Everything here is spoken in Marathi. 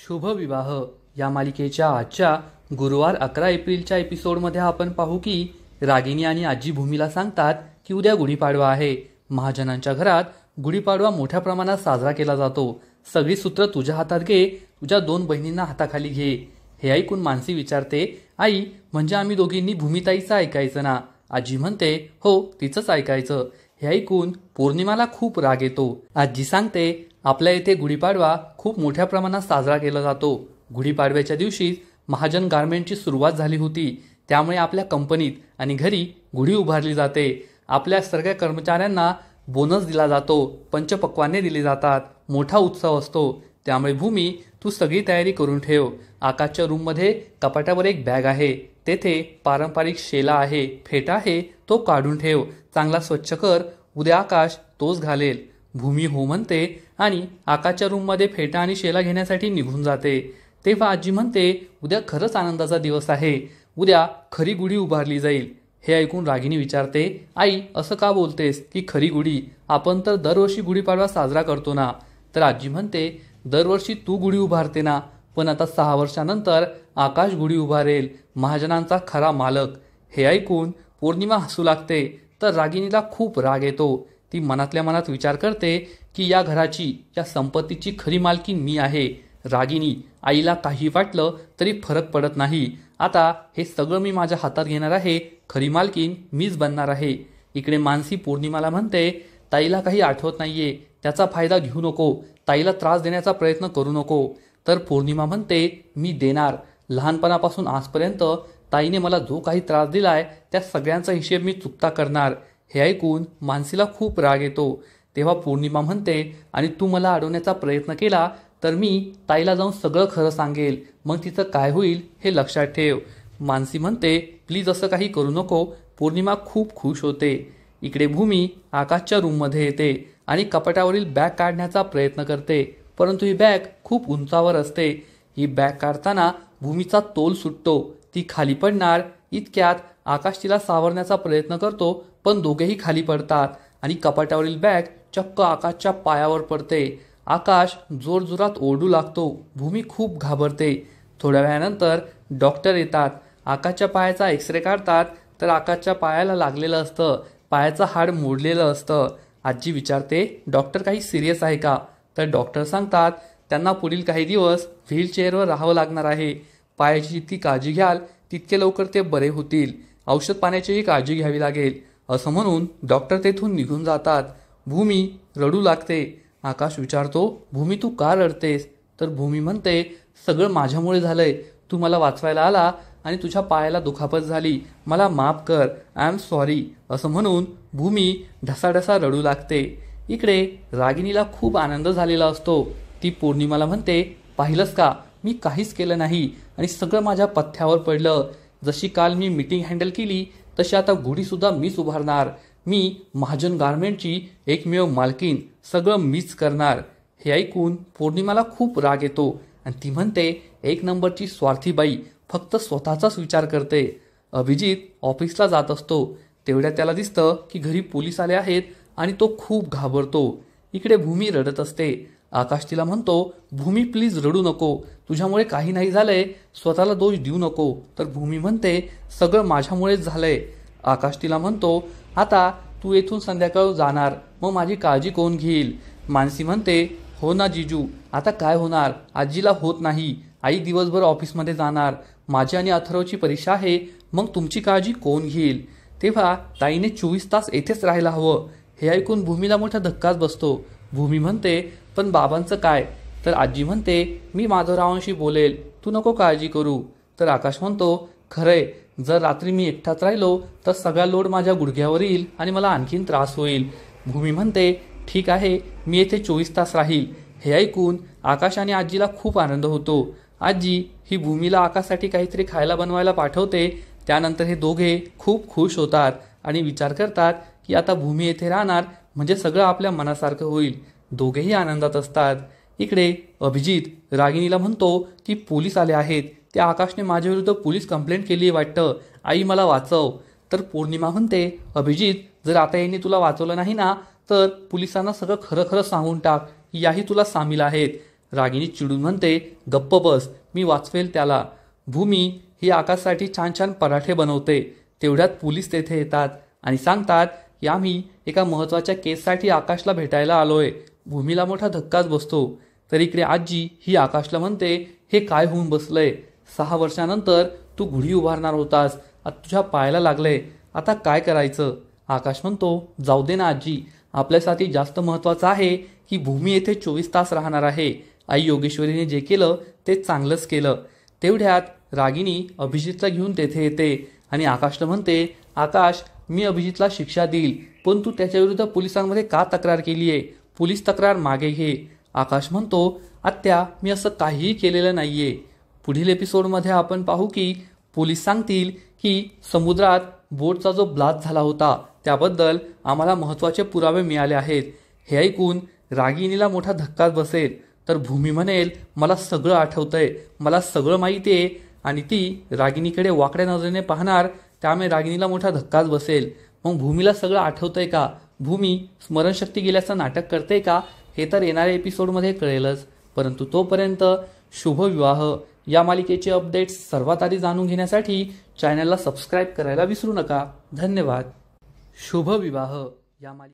शुभ विवाह या मालिकेच्या आजच्या गुरुवार 11 एप्रिलच्या एपिसोडमध्ये आपण पाहू की रागिनी आणि आजी भूमीला सांगतात की उद्या गुढीपाडवा आहे. महाजनांच्या घरात गुढीपाडवा मोठ्या प्रमाणात साजरा केला जातो. सगळी सूत्र तुझ्या हातात घे, तुझ्या 2 बहिणींना हाताखाली घे. हे ऐकून मानसी विचारते, आई म्हणजे आम्ही दोघींनी भूमिताईचं ऐकायचं ना? आजी म्हणते, हो तिचंच ऐकायचं. हे ऐकून पौर्णिमाला खूप राग येतो. आजी सांगते, आपल्या इथे गुढीपाडवा खूप मोठ्या प्रमाणात साजरा केला जातो. गुढीपाडव्याच्या दिवशी महाजन गारमेंटची सुरुवात झाली होती, त्यामुळे आपल्या कंपनीत आणि घरी गुढी उभारली जाते. आपल्या सगळ्या कर्मचाऱ्यांना बोनस दिला जातो, पंचपक्वान्ने दिली जातात, मोठा उत्सव असतो. त्यामुळे भूमी तू सगळी तयारी करून ठेव. आकाशच्या रूममध्ये कपाटावर एक बॅग आहे, तेथे पारंपरिक शेला आहे, फेटा आहे, तो काढून ठेव. चांगला स्वच्छ कर, उद्या आकाश तोच घालेल. भूमी हो म्हणते आणि आकाशच्या रूममध्ये फेटा आणि शेला घेण्यासाठी निघून जाते. तेव्हा आजी म्हणते, उद्या खरंच आनंदाचा दिवस आहे, उद्या खरी गुढी उभारली जाईल. हे ऐकून रागिनी विचारते, आई असं का बोलतेस की खरी गुढी? आपण तर दरवर्षी गुढीपाडवा साजरा करतो ना? तर आजी म्हणते, दरवर्षी तू गुढी उभारते ना, पण आता 6 वर्षानंतर आकाश गुढी उभारेल, महाजनांचा खरा मालक. हे ऐकून पौर्णिमा हसू लागते. तर रागिनीला खूप राग येतो. ती मनातल्या मनात विचार करते की या घराची, या संपत्तीची खरी मालकीण मी आहे. रागिनी, आईला काही वाटलं तरी फरक पडत नाही. आता हे सगळं मी माझ्या हातात घेणार आहे, खरी मालकीण मीच बनणार आहे. इकडे मानसी पौर्णिमाला म्हणते, ताईला काही आठवत नाहीये, त्याचा फायदा घेऊ नको, ताईला त्रास देण्याचा प्रयत्न करू नको. तर पौर्णिमा म्हणते, मी देणार. लहानपणापासून आजपर्यंत ताईने मला जो काही त्रास दिलाय त्या सगळ्यांचा हिशेब मी चुकता करणार. हे ऐकून मानसीला खूप राग येतो. तेव्हा पौर्णिमा म्हणते, आणि तू मला अडवण्याचा प्रयत्न केला तर मी ताईला जाऊन सगळं खरं सांगेल, मग तिचं काय होईल हे लक्षात ठेव. मानसी म्हणते, प्लीज असं काही करू नको. पौर्णिमा खूप खुश होते. इकडे भूमी आकाशच्या रूममध्ये येते आणि कपाटावरील बॅग काढण्याचा प्रयत्न करते, परंतु ही बॅग खूप उंचावर असते. ही बॅग काढताना भूमीचा तोल सुटतो, ती खाली पडणार. इतक्यात आकाश तिला सावरण्याचा प्रयत्न करतो, पण दोघेही खाली पडतात आणि कपाटावरील बॅग चक्क आकाशच्या पायावर पडते. आकाश जोरजोरात ओरडू लागतो. भूमी खूप घाबरते. थोड्या वेळानंतर डॉक्टर येतात. आकाशच्या पायाचा एक्सरे काढतात, तर आकाशच्या पायाला लागलेलं असतं, पायाचं हाड मोडलेलं असतं. आजी विचारते, डॉक्टर काही सिरियस आहे का? तर डॉक्टर सांगतात, त्यांना पुढील काही दिवस व्हीलचेअरवर राहावं लागणार आहे. पायाची जितकी काळजी घ्याल तितके लवकर ते बरे होतील. औषध पाण्याचीही काळजी घ्यावी लागेल. असं म्हणून डॉक्टर तेथून निघून जातात. भूमी रडू लागते. आकाश विचारतो, भूमी तू का रडतेस? तर भूमी म्हणते, सगळं माझ्यामुळे झालंय. तू मला वाचवायला आला आणि तुझ्या पायाला दुखापत झाली, मला माफ कर, आय एम सॉरी. असं म्हणून भूमी ढसाढसा रडू लागते. इकडे रागिनीला खूप आनंद झालेला असतो. ती पौर्णिमाला म्हणते, पाहिलंस का, मी काहीच केलं नाही आणि सगळं माझ्या पथ्यावर पडलं. जशी काल मी मीटिंग हँडल केली तशी आता गुढीसुद्धा मीच उभारणार. मी महाजन गारमेंटची एकमेव मालकीण, सगळं मीच करणार. हे ऐकून पौर्णिमाला खूप राग येतो आणि ती म्हणते, 1 नंबरची स्वार्थी बाई, फक्त स्वतःचाच विचार करते. अभिजित ऑफिसला जात असतो. तेवढ्या त्याला दिसतं की घरी पोलीस आले आहेत आणि तो खूप घाबरतो. इकडे भूमी रडत असते. आकाश तिला म्हणतो, भूमी प्लीज रडू नको, तुझ्यामुळे काही नाही झालंय, स्वतःला दोष देऊ नको. तर भूमी म्हणते, सगळं माझ्यामुळेच झालंय. आकाश तिला म्हणतो, आता तू येथून संध्याकाळ जाणार, मग माझी काळजी कोण घेईल? मानसी म्हणते, हो ना जिजू, आता काय होणार, आजीला होत नाही, आई दिवसभर ऑफिसमध्ये जाणार, माझी आणि अथर्वची परीक्षा आहे, मग तुमची काळजी कोण घेईल? तेव्हा ताईने 24 तास येथेच राहायला हवं. हे ऐकून भूमीला मोठा धक्काच बसतो. भूमी म्हणते, पण बाबांचं काय? तर आजी म्हणते, मी माधवरावांशी बोलेल, तू नको काळजी करू. तर आकाश म्हणतो, खरंय, जर रात्री मी एकटाच राहिलो तर सगळा लोड माझ्या गुडघ्यावर येईल आणि मला आणखीन त्रास होईल. भूमी म्हणते, ठीक आहे, मी येथे 24 तास राहील. हे ऐकून आकाश आणि आजीला खूप आनंद होतो. आजी ही भूमीला आकाशसाठी काहीतरी खायला बनवायला पाठवते. त्यानंतर हे दोघे खूप खुश होतात आणि विचार करतात की आता भूमी येथे राहणार म्हणजे सगळं आपल्या मनासारखं होईल. दोघेही आनंदात असतात. इकडे अभिजित रागिनीला म्हणतो की पोलीस आले आहेत, त्या आकाशने माझ्याविरुद्ध पोलीस कंप्लेंट केली आहे वाटतं, आई मला वाचव. तर पौर्णिमा म्हणते, अभिजित जर आता यांनी तुला वाचवलं नाही ना तर पोलिसांना सगळं खरं खरं सांगून टाक, याही तुला सामील आहेत. रागिनी चिडून म्हणते, गप्प बस, मी वाचवेल त्याला. भूमी ही आकाशसाठी छान छान पराठे बनवते. तेवढ्यात पोलीस तेथे येतात आणि सांगतात की आम्ही एका महत्त्वाच्या केससाठी आकाशला भेटायला आलोय. भूमीला मोठा धक्काच बसतो. तर इकडे आजी ही आकाशला म्हणते, हे काय होऊन बसलंय? 6 वर्षानंतर तू गुढी उभारणार होतास, आता तुझ्या पायाला लागलंय, आता काय करायचं? आकाश म्हणतो, जाऊ दे ना आजी, आपल्यासाठी जास्त महत्त्वाचं आहे की भूमी येथे 24 तास राहणार आहे. आई योगेश्वरीने जे केलं ते चांगलंच केलं. तेवढ्यात रागिनी अभिजितला घेऊन तेथे येते आणि आकाशला म्हणते, आकाश, मी अभिजितला शिक्षा देईल, पण तू त्याच्याविरुद्ध पोलिसांमध्ये का तक्रार केली आहे? पोलीस तक्रार मागे घे. आकाश म्हणतो, आत्या, मी असं काहीही केलेलं नाहीये. पुढील एपिसोडमध्ये आपण पाहू की पोलीस सांगतील की समुद्रात बोटचा जो ब्लास्ट झाला होता त्याबद्दल आम्हाला महत्त्वाचे पुरावे मिळाले आहेत. हे ऐकून रागिनीला मोठा धक्काच बसेल. तर भूमी म्हणेल, मला सगळं आठवतंय, मला सगळं माहिती आहे, आणि ती रागिनीकडे वाकड्या नजरेने पाहणार. त्यामुळे रागिनीला मोठा धक्काच बसेल. मग भूमीला सगळं आठवतंय का? भूमी स्मरणशक्ती गेल्याचं नाटक करते का? हे तर येणाऱ्या एपिसोडमध्ये कळेलच. परंतु तोपर्यंत शुभविवाह या मालिकेचे अपडेट्स सर्वात आधी जाणून घेण्यासाठी चॅनलला सबस्क्राईब करायला विसरू नका. धन्यवाद. शुभविवाह या मालिकेचे